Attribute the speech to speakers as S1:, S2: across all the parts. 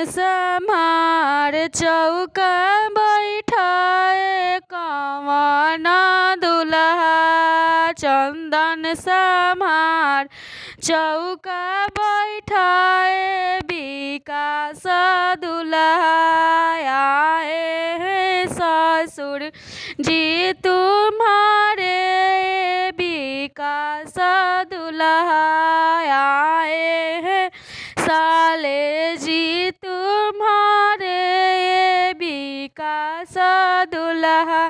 S1: सम्हार चौका बैठाए कवन दुल्हा। चंदन सम्हार चौका बैठाए विकास दुल्हा। आए हैं ससुर जी तुम्हारे विकास दुल्हा। आए हैं साले जी तुम्हारे विकास दुल्हा।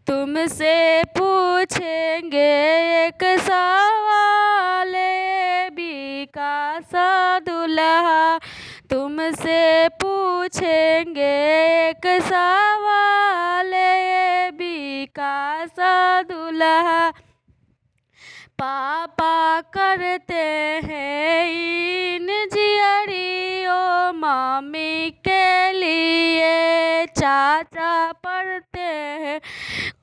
S1: तुमसे पूछेंगे एक सवाल विकास दुल्हा। तुमसे पूछेंगे एक सवाल विकास दुल्हा। पापा करते हैं इंजीनियरिंग ओ मम्मी के लिए। चाचा पढ़ते हैं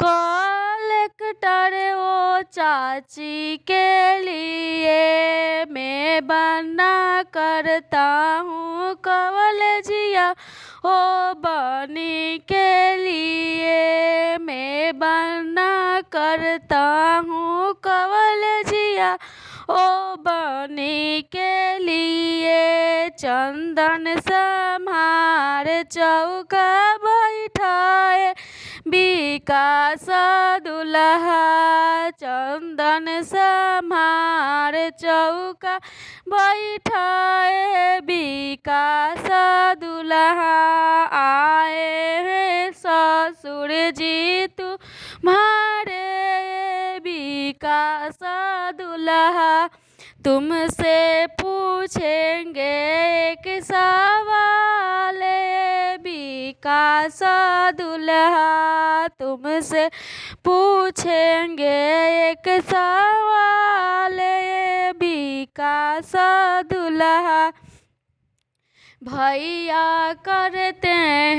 S1: कलेक्टर ओ चाची के लिए। मैं बनना करता हूँ कॉलेजिया ओ बनी के लिए। मैं बनना करता हूँ कॉलेजिया ओ बनी के लिए। चंदन सम्हार चौका बैठाए विकास दुल्हा। चंदन सम्हार चौका बैठाए विकास दुल्हा। आए हैं ससुर जी तुम्हारे विकास दुल्हा। तुमसे पूछेंगे एक सवाल विकास दुल्हा। तुमसे पूछेंगे एक सवाल विकास दुल्हा। भैया करते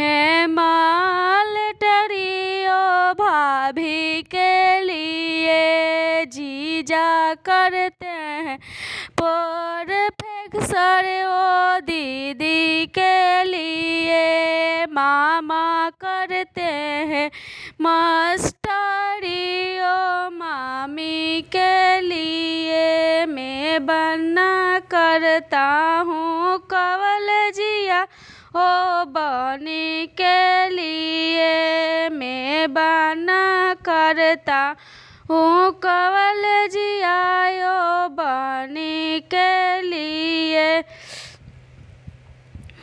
S1: हैं मालटरी ओ भाभी के लिए। जीजा करते हैं प्रोफेसर ओ दीदी के लिए। मामा करते हैं मास्टरी ओ मामी के लिए। मैं बनना करता हूँ कॉलेजिया ओ बनी के लिए। मैं बनना करता हूँ कॉलेजिया ओ बनी के लिए।